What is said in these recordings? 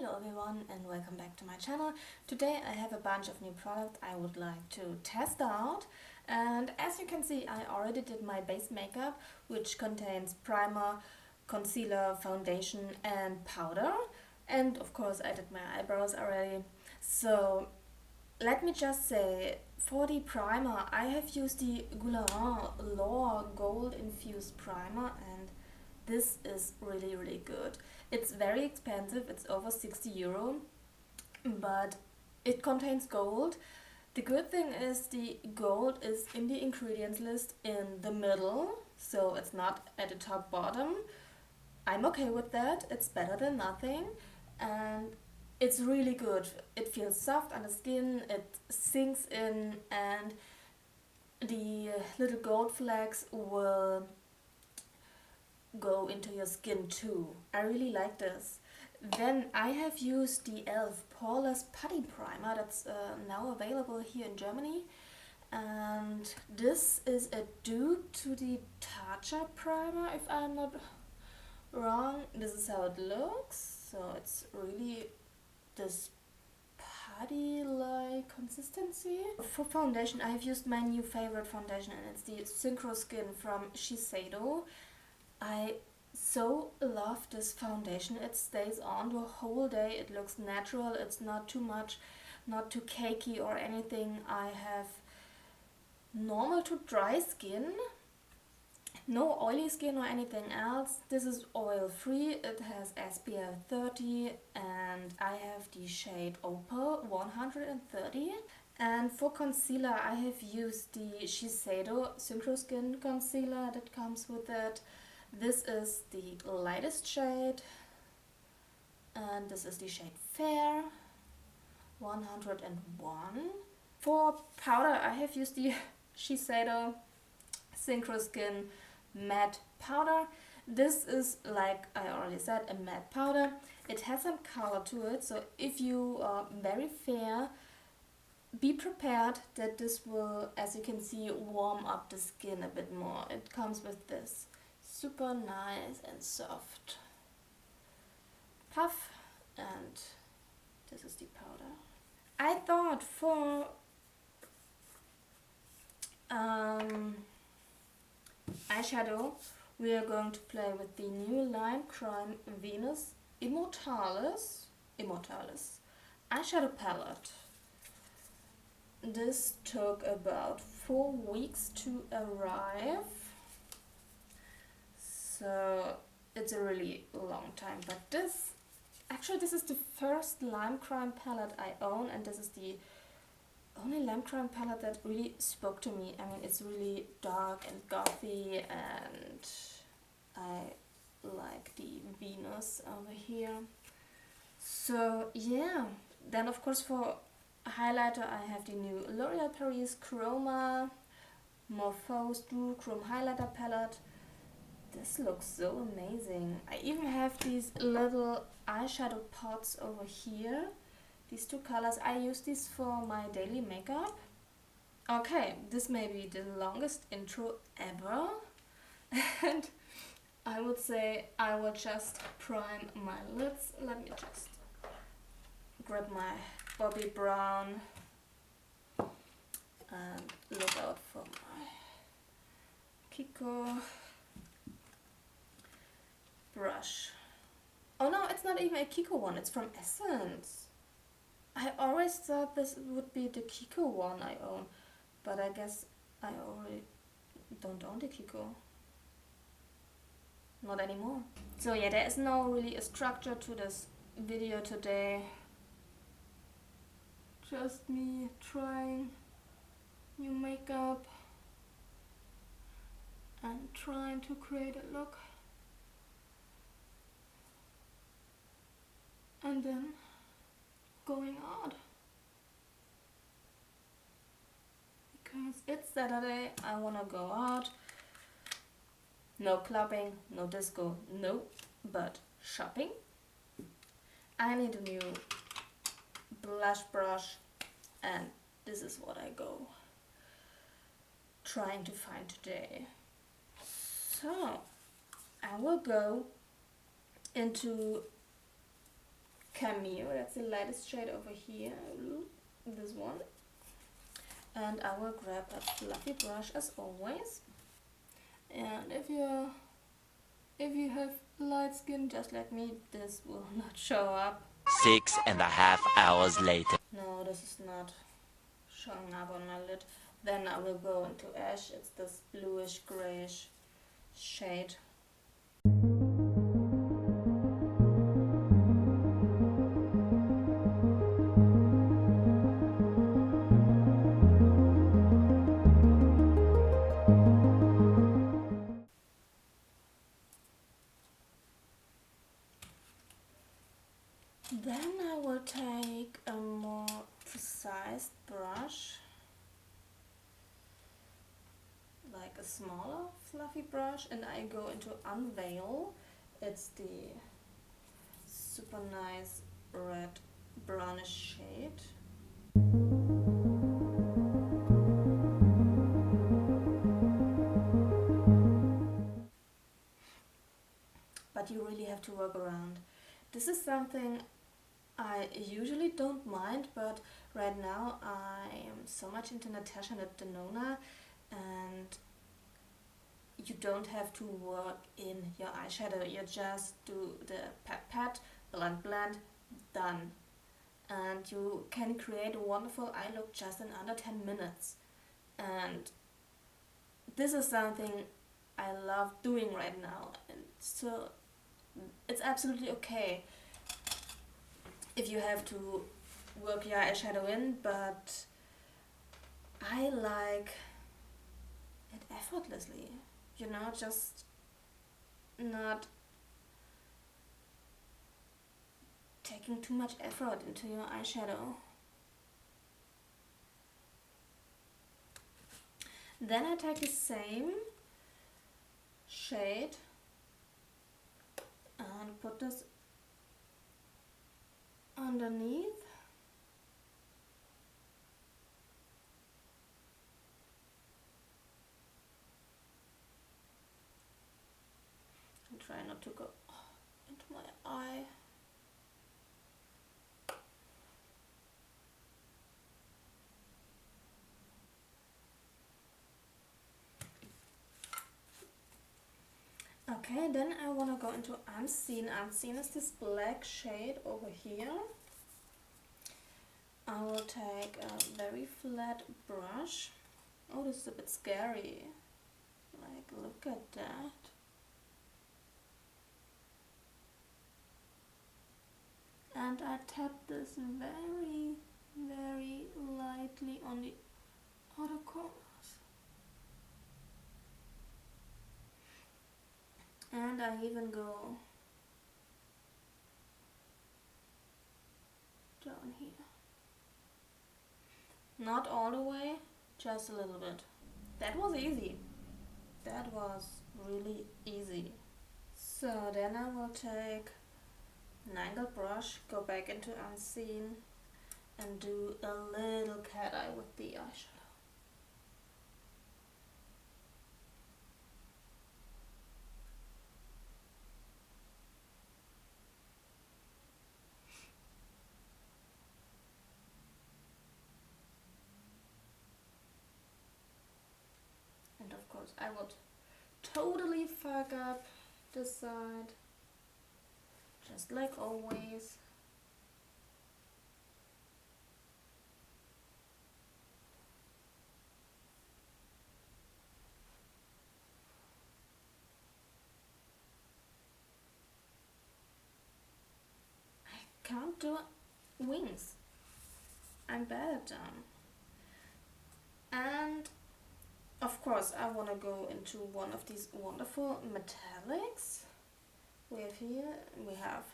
Hello everyone and welcome back to my channel. Today I have a bunch of new products I would like to test out, and as you can see I already did my base makeup, which contains primer, concealer, foundation and powder, and of course I did my eyebrows already. So let me just say, for the primer I have used the Guerlain L'Or Gold Infused Primer, and this is really good. It's very expensive, it's over 60 euro, but it contains gold. The good thing is the gold is in the ingredients list in the middle, so it's not at the top bottom. I'm okay with that, it's better than nothing, and it's really good. It feels soft on the skin, it sinks in, and the little gold flecks will go into your skin too. I really like this. Then I have used the e.l.f. Paula's Putty Primer that's now available here in Germany, and this is a dupe to the Tatcha Primer, if I'm not wrong. This is how it looks, so it's really this putty-like consistency. For foundation I have used my new favorite foundation, and it's the Synchro Skin from Shiseido. I so love this foundation. It stays on the whole day. It looks natural. It's not too much, not too cakey or anything. I have normal to dry skin, no oily skin or anything else. This is oil free. It has SPF 30 and I have the shade Opal 130. And for concealer I have used the Shiseido Synchro Skin concealer that comes with it. This is the lightest shade, and this is the shade Fair 101. For powder I have used the Shiseido Synchro Skin Matte Powder. This is, like I already said, a matte powder. It has some color to it, so if you are very fair, be prepared that this will, as you can see, warm up the skin a bit more. It comes with this super nice and soft puff, and this is the powder. I thought for eyeshadow we are going to play with the new Lime Crime Venus Immortalis eyeshadow palette. This took about 4 weeks to arrive, so it's a really long time. But this is the first Lime Crime palette I own, and this is the only Lime Crime palette that really spoke to me. I mean, it's really dark and gothy, and I like the Venus over here. So yeah, then of course for highlighter I have the new L'Oreal Paris Chroma Morphose Duo Chrome Highlighter Palette. This looks so amazing. I even have these little eyeshadow pots over here. These two colors, I use these for my daily makeup. Okay, this may be the longest intro ever. And I would say I will just prime my lids. Let me just grab my Bobbi Brown and look out for my Kiko brush. Oh no, it's not even a Kiko one, it's from Essence. I always thought this would be the Kiko one I own, but I guess I already don't own the Kiko. Not anymore. So yeah, there is no really a structure to this video today. Just me trying new makeup and trying to create a look. And then going out. Because it's Saturday, I wanna go out. No clubbing, no disco, no, but shopping. I need a new blush brush, and this is what I go trying to find today. So I will go into Cameo, that's the lightest shade over here, this one. And I will grab a fluffy brush as always. And if you have light skin, just like me, this will not show up. 6.5 hours later. No, this is not showing up on my lid. Then I will go into ash. It's this bluish grayish shade. Then I will take a more precise brush, like a smaller fluffy brush, and I go into Unveil. It's the super nice red brownish shade. But you really have to work around. This is something I usually don't mind, but right now I am so much into Natasha and Denona, and you don't have to work in your eyeshadow. You just do the pat, blend, done. And you can create a wonderful eye look just in under 10 minutes. And this is something I love doing right now. And so it's absolutely okay if you have to work your eyeshadow in, but I like it effortlessly, you know, just not taking too much effort into your eyeshadow. Then I take the same shade and put this underneath. And try not to go into my eye. Okay, then I want to go into Unseen. Unseen is this black shade over here. I will take a very flat brush. Oh, this is a bit scary. Like, look at that. And I tap this very, very lightly on the outer corners. And I even go down here. Not all the way, just a little bit. That was easy. That was really easy. So then I will take an angled brush, go back into Unseen, and do a little cat eye with the eyeshadow. And of course I would totally fuck up this side, just like always. I can't do wings. I'm bad at them. And of course I want to go into one of these wonderful metallics. We have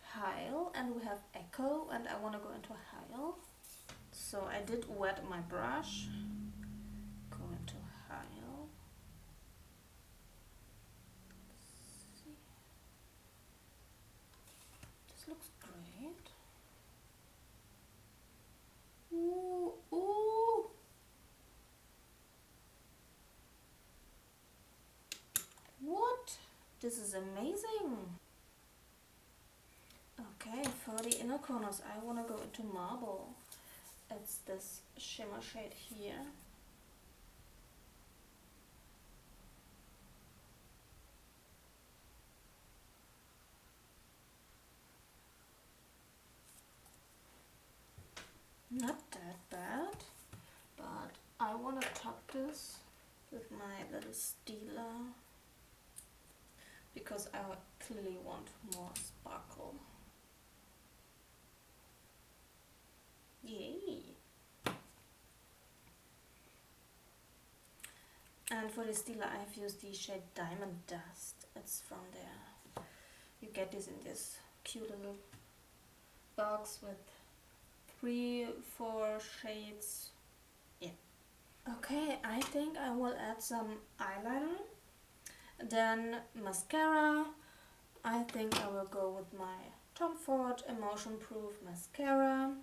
Heil and we have Echo, and I want to go into Heil. So I did wet my brush. Go into Heil. See. This looks great. Ooh, ooh. What? This is amazing. Okay, for the corners, I want to go into marble. It's this shimmer shade here. Not that bad, but I want to top this with my little steeler because I clearly want more sparkle. Yay! And for the steeler I have used the shade Diamond Dust. It's from there. You get this in this cute little box with 3-4 shades. Yeah. Okay, I think I will add some eyeliner. Then mascara. I think I will go with my Tom Ford Emotion Proof Mascara.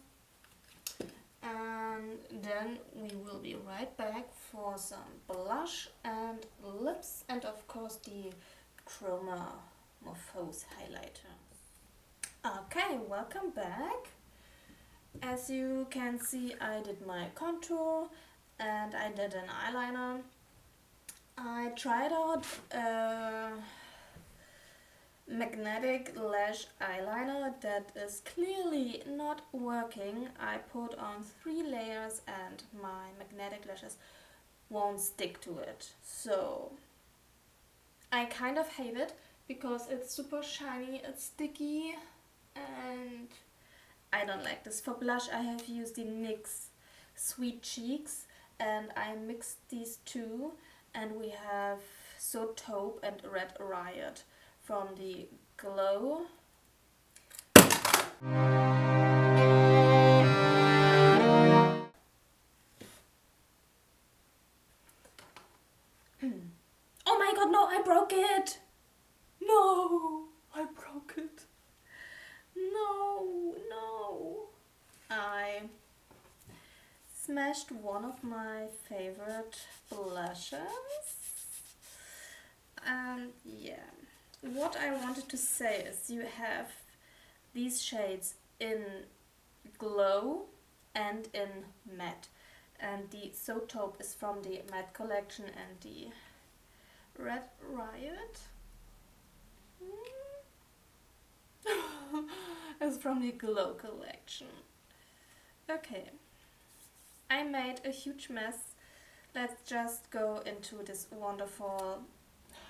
And then we will be right back for some blush and lips and of course the Chroma Morphose highlighter. Okay, welcome back. As you can see, I did my contour and I did an eyeliner. I tried out magnetic lash eyeliner that is clearly not working. I put on 3 layers and my magnetic lashes won't stick to it. So I kind of hate it because it's super shiny, it's sticky, and I don't like this. For blush I have used the NYX Sweet Cheeks and I mixed these two, and we have So Taupe and Red Riot from the Glow. Oh my god, no, I broke it! No, I broke it. No. I smashed one of my favorite blushes. And yeah, what I wanted to say is you have these shades in Glow and in Matte. And the So Taupe is from the Matte collection and the Red Riot is from the Glow collection. Okay, I made a huge mess. Let's just go into this wonderful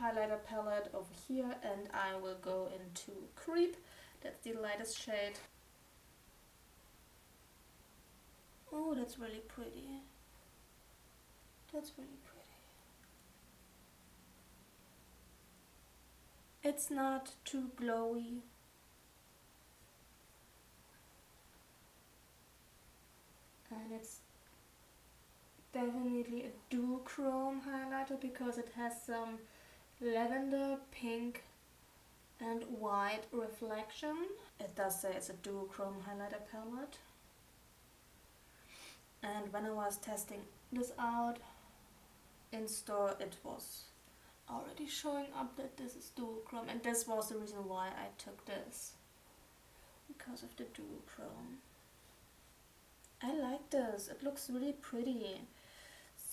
highlighter palette over here and I will go into Creep. That's the lightest shade. Oh, that's really pretty. That's really pretty. It's not too glowy. And it's definitely a duochrome highlighter because it has some lavender, pink and white reflection. It does say it's a duochrome highlighter palette. And when I was testing this out in store, it was already showing up that this is duochrome, and this was the reason why I took this, because of the duochrome. I like this, it looks really pretty.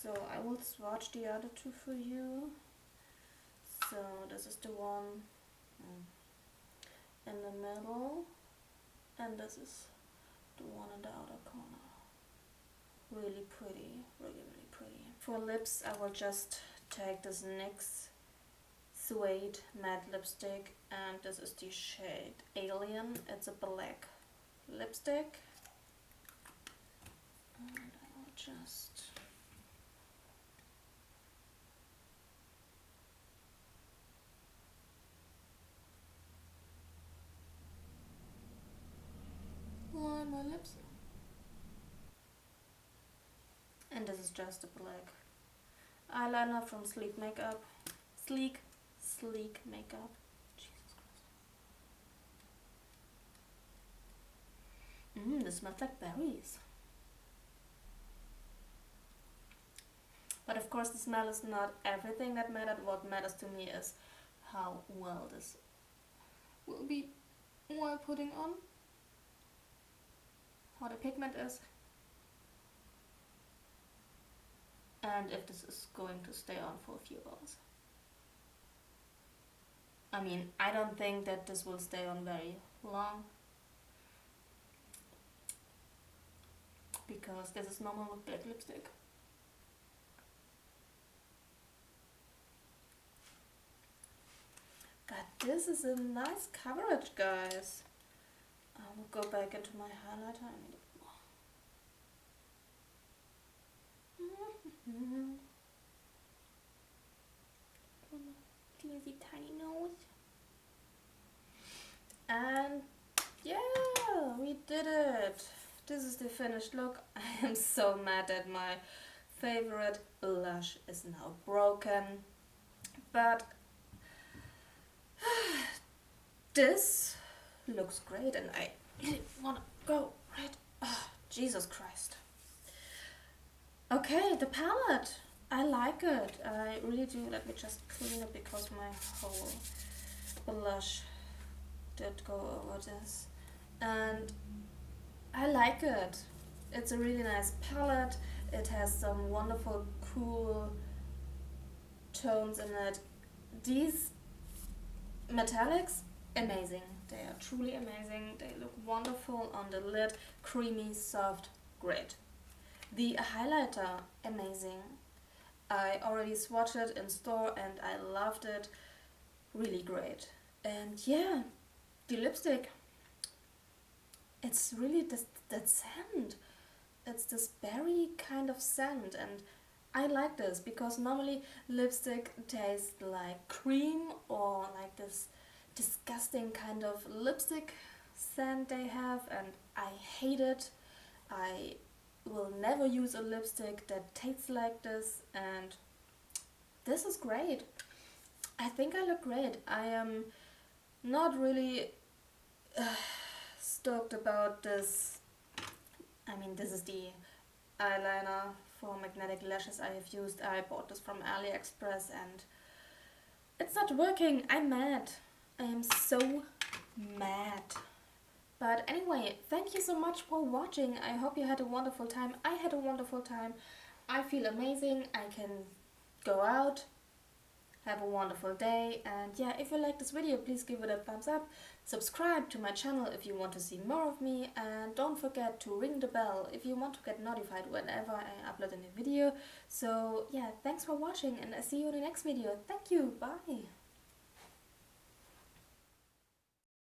So I will swatch the other two for you. So this is the one in the middle, and this is the one in the outer corner. Really pretty, really pretty. For lips I will just take this NYX Suede matte lipstick, and this is the shade Alien. It's a black lipstick. And I will just line my lips. And this is just a black eyeliner from Sleek Makeup. Sleek Makeup. Jesus Christ. This smells like berries. But of course the smell is not everything that matters. What matters to me is how well this will be while putting on. how the pigment is. And if this is going to stay on for a few hours. I mean, I don't think that this will stay on very long. Because this is normal with black lipstick. God, this is a nice coverage, guys. I will go back into my highlighter. I need a bit more. Teensy tiny nose. And yeah, we did it. This is the finished look. I am so mad that my favorite blush is now broken. But this looks great and I really want to go right. Oh, Jesus Christ. Okay, the palette. I like it. I really do. Let me just clean it because my whole blush did go over this. And I like it. It's a really nice palette. It has some wonderful, cool tones in it. These metallics, amazing. They are truly amazing. They look wonderful on the lid. Creamy, soft, great. The highlighter, amazing. I already swatched it in store and I loved it. Really great. And yeah, the lipstick. It's really that scent. It's this berry kind of scent and I like this because normally lipstick tastes like cream or like this disgusting kind of lipstick scent they have and I hate it. I will never use a lipstick that tastes like this and this is great. I think I look great. I am not really stoked about this. I mean, this is the eyeliner for magnetic lashes I have used. I bought this from AliExpress and it's not working. I'm mad. I am so mad. But anyway, thank you so much for watching. I hope you had a wonderful time. I had a wonderful time. I feel amazing. I can go out, have a wonderful day. And yeah, if you like this video, please give it a thumbs up. Subscribe to my channel if you want to see more of me. And don't forget to ring the bell if you want to get notified whenever I upload a new video. So yeah, thanks for watching and I see you in the next video. Thank you. Bye.